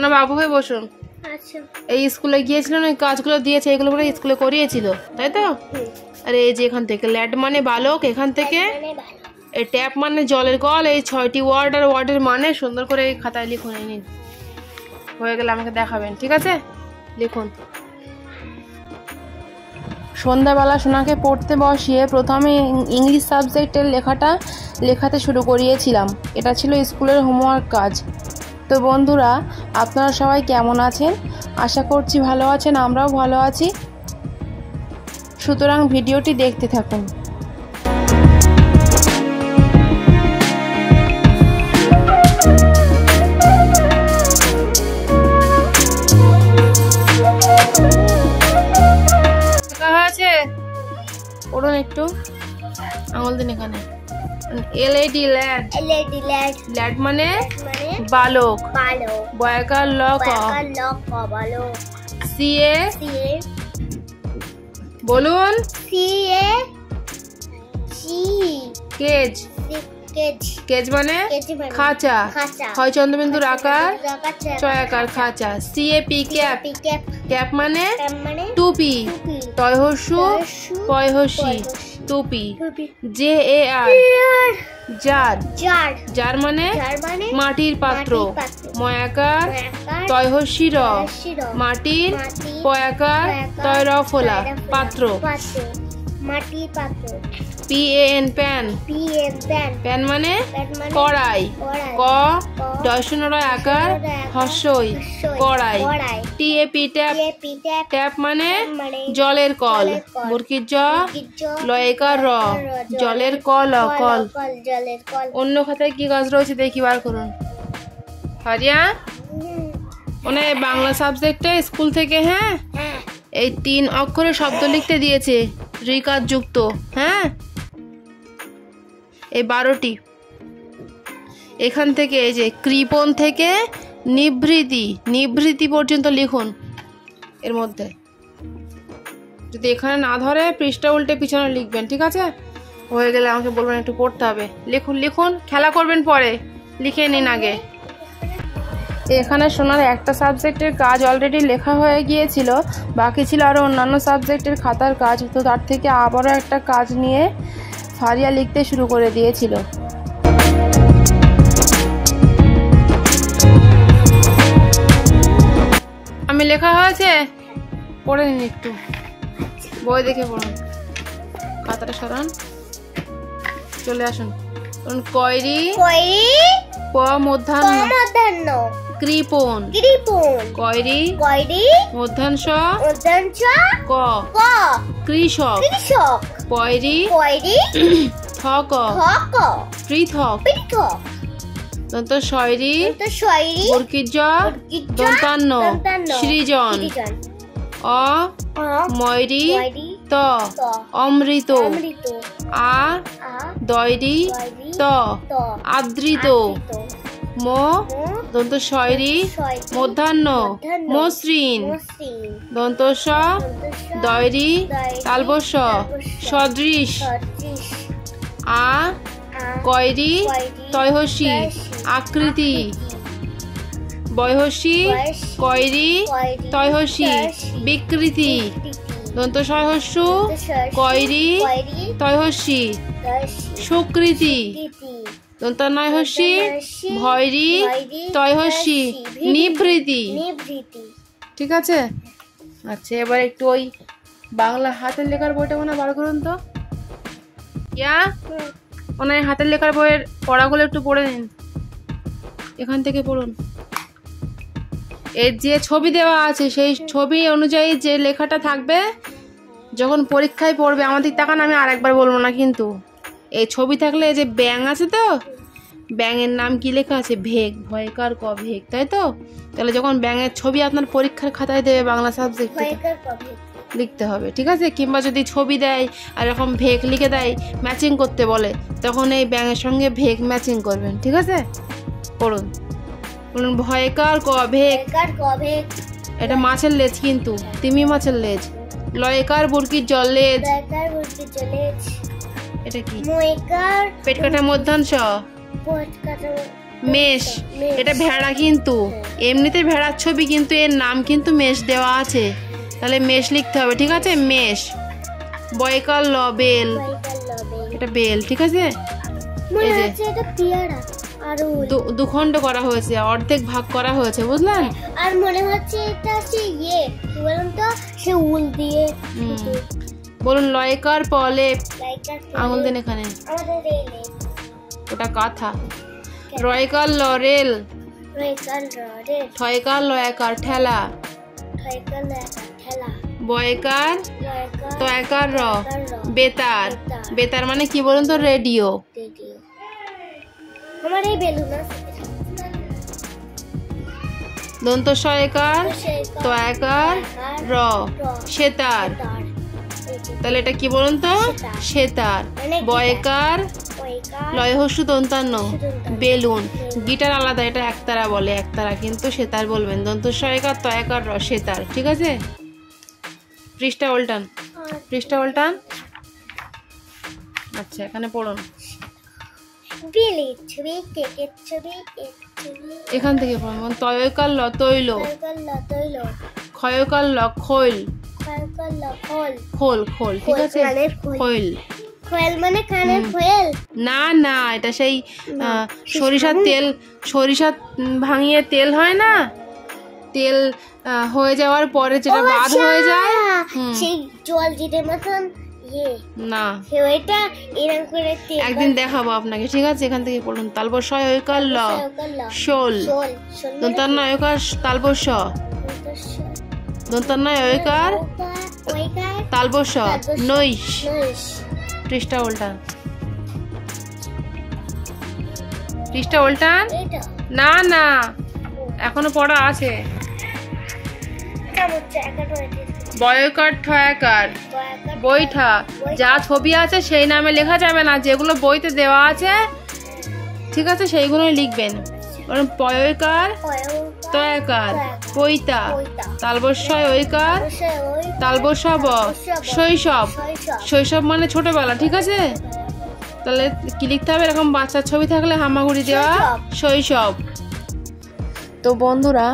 না বাবু হয়ে বসুন। আচ্ছা। এই স্কুলে গিয়েছিলেন, ওই কাজগুলো দিয়েছে, এগুলো করে স্কুলে করিয়েছিল তাই তো? আরে এই যে এখান থেকে ল্যাড মানে বালক, এখান থেকে এই ট্যাপ মানে জলের কল, এই 6টি ওয়ার্ড আর ওয়ার্ডের মানে সুন্দর করে এই খাতায় লিখুন। নিন, হয়ে গেলে আমাকে দেখাবেন, ঠিক আছে? লিখুন। সন্ধ্যাবেলা সোনাকে পড়তে বসিয়ে প্রথমে ইংলিশ সাবজেক্টের লেখাতে শুরু করিয়েছিলাম। এটা ছিল স্কুলের হোমওয়ার্ক কাজ। তো বন্ধুরা, আপনারা সবাই কেমন আছেন? আশা করছি ভালো আছেন, আমরাও ভালো আছি। সুতরাং ভিডিওটি দেখতে থাকুন। পড়ুন একটু, আঙুল দিন এখানে। এলএডি ল্যাড, ল্যাড মানে বালক, বয়কার লক, সিএ বলুন, কেজ, কেজ মানে খাঁচা, হয় চন্দ্রবিন্দুর আকার, চয়াকার খাঁচা। সিএপি ক্যাপ, ক্যাপ মানে টুপি, তয়হস্যু পয়হস্যি টুপি। J A R jar, jar মানে মাটির পাত্র, ময়াকার তয়হস্যি র মাটির, পয়াকার তয় র ফোলা পাত্র। PAN প্যান, প্যান মানে কড়াই, ক ডয়শূন্য আকার হস্যই কড়াই। TAP ট্যাপ, ট্যাপ মানে জলের কল, মুরগির জ লয়কার র জলের কল, কল। অন্য খাতায় কি কাজ রয়েছে দেখি, বার করুন। হারিয়া মানে বাংলা সাবজেক্টে স্কুল থেকে, হ্যাঁ, এই 3 অক্ষরে শব্দ লিখতে দিয়েছে, রিকার যুক্ত, হ্যাঁ, এই 12টি। এখান থেকে এই যে কৃপণ থেকে নিভৃতি, নিভৃতি পর্যন্ত লিখুন। এর মধ্যে যদি এখানে না ধরে পৃষ্ঠা উল্টে পিছনে লিখবেন, ঠিক আছে? হয়ে গেলে আমাকে বলবেন, একটু পড়তে হবে। লিখুন লিখুন, খেলা করবেন পরে, লিখে নিন আগে। এখানে শোনার একটা সাবজেক্টের কাজ অলরেডি লেখা হয়ে গিয়েছিল, বাকি ছিল আরও অন্যান্য সাবজেক্টের খাতার কাজ। তো তার থেকে আবারও একটা কাজ নিয়ে ফারিয়া লিখতে শুরু করে দিয়েছিল। আমি লেখা হয়েছে, পড়ে নিন একটু, বই দেখে পড়ুন। খাতাটা সরান, চলে আসুন। কয়রি, প মধ্যাহ্ন, কৃপণ, কয়রি মধ্যাংশ, ক কৃষক, পয়রি থক পৃথক, দন্ত শয়রি বর্গীর জ দন্তান্ন সৃজন, অ ময়রি ত অমৃত, আ দয়রি ত আদৃত, ম দন্ত শয়রি মধ্যাহ্ন মসৃণ, দন্ত স দয়রি তালবস্য সদৃশ, আ কয়রি তয়হস্যি আকৃতি, বয়হস্যি কয়রি তয়হস্যি বিকৃতি, দন্ত সহস্যু কয়রি তয়হস্যি সুকৃতি, দন্ত নয়হস্যি ভয়রি তয়হস্যি নিভৃতি। ঠিক আছে? আচ্ছা, এবার একটু ওই বাংলা হাতের লেখার বইটা মনে বার করুন তো। ইয়া ওনার হাতের লেখার বইয়ের পড়াগুলো একটু পড়ে নিন, এখান থেকে পড়ুন। এর যে ছবি দেওয়া আছে সেই ছবি অনুযায়ী যে লেখাটা থাকবে যখন পরীক্ষায় পড়বে, আমাদের তাকান, আমি আরেকবার বলবো না কিন্তু। এই ছবি থাকলে যে ব্যাঙ আছে, তো ব্যাঙের নাম কি লেখা আছে? ভেগ, ভয়কার ক ভেগ, তাই তো? তাহলে যখন ব্যাঙের ছবি আপনার পরীক্ষার খাতায় দেবে বাংলা সাবজেক্টে লিখতে হবে, ঠিক আছে? কিংবা যদি ছবি দেয় আর এরকম ভেগ লিখে দেয়, ম্যাচিং করতে বলে, তখন এই ব্যাঙের সঙ্গে ভেগ ম্যাচিং করবেন, ঠিক আছে? পড়ুন বলুন, ভয়কার ক ভেগ, এটা মাছের লেজ কিন্তু, তিমি মাছের লেজ। লয়কার বুরকির জল লেজ, এটা কি? পেট কাটা মধ্যাংশ, মেষ। এটা ভেড়া, কিন্তু এমনিতে ভেড়ার ছবি, কিন্তু এর নাম কিন্তু মেষ দেওয়া আছে, তাহলে মেষ লিখতে হবে। ঠিক আছে, মেষ। বয়কার ল বেল, এটা বেল। ঠিক আছে, এই যে দুখণ্ড করা হয়েছে, অর্ধেক ভাগ করা হয়েছে, বুঝলেন? আর মনে হচ্ছে এটা হচ্ছে ইয়ে কি বলুন তো, সে উল দিয়ে। বলুন লয়কার পলে, আঙুল দেন এখানে, ওটা কাঁথা। রয়কার লরেল, ঠয়কার লয়কার ঠেলা, বয়কার তয়কার র বেতার। বেতার মানে কি বলুন তো? রেডিও। আমার এই বেলুন আছে। দন্ত সয়কার তয়কার র সেতার, তাহলে এটা কি বলুন তো? সেতার। বয়কার লয়হস্যু দন্তান্ন বেলুন। গিটার আলাদা, এটা একতারা বলে, একতারা, কিন্তু সেতার বলবেন। দন্ত সয়কার তয়কার র সেতার। ঠিক আছে, পৃষ্ঠা উল্টান, পৃষ্ঠা উল্টান। আচ্ছা, এখানে পড়ুন, এখান থেকে পড়ুন। তয়কার ল তৈল, ক্ষয়কার ল খৈল, খোল খোল। ঠিক আছে, খৈল। খোল মানে কানের খোল না না, এটা সেই সরিষার তেল, সরিষা ভাঙিয়ে তেল হয় না, তেল হয়ে যাওয়ার পরে যেটা বাদ হয়ে যায়, সেই জল জিরে মতন না, ওইটা এরকম করে একদিন দেখাবো আপনাকে। ঠিক আছে, এখান থেকে পড়ুন। তালবস্য ঐকার ল শোল, দন্তান্নয় ঐকার তালবস্য, দন্তান্নয় ঐকার তালবস্য নৈশ। পৃষ্ঠা উল্টান, পৃষ্ঠা উল্টান। না না, এখনো পড়া আছে। বয়কার ঠয়াকার বৈঠা, যা ছবি আছে সেই নামে লেখা যাবে না, যেগুলো বইতে দেওয়া আছে ঠিক আছে সেইগুলোই লিখবেন। পয়কার তয়াকার পৈতা, তালবস্যয় ঐকার তালবস্য ব শৈশব। শৈশব মানে ছোটবেলা। ঠিক আছে, তাহলে কি লিখতে হবে? এরকম বাচ্চার ছবি থাকলে হামাগুড়ি দেওয়া, শৈশব। তো বন্ধুরা,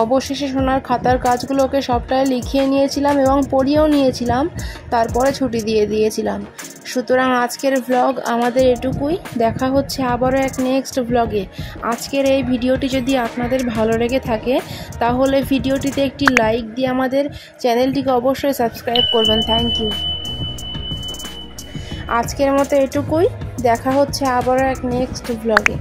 অবশেষে সোনার খাতার কাজগুলোকে সবটাই লিখিয়ে নিয়েছিলাম এবং পড়িয়েও নিয়েছিলাম, তারপরে ছুটি দিয়ে দিয়েছিলাম। সুতরাং আজকের ভ্লগ আমাদের এটুকুই। দেখা হচ্ছে আবারও এক নেক্সট ভ্লগে। আজকের এই ভিডিওটি যদি আপনাদের ভালো লেগে থাকে তাহলে ভিডিওটিতে একটি লাইক দিয়ে আমাদের চ্যানেলটিকে অবশ্যই সাবস্ক্রাইব করবেন। Thank you. আজকের মতো এটুকুই, দেখা হচ্ছে আবারও এক নেক্সট ভ্লগে।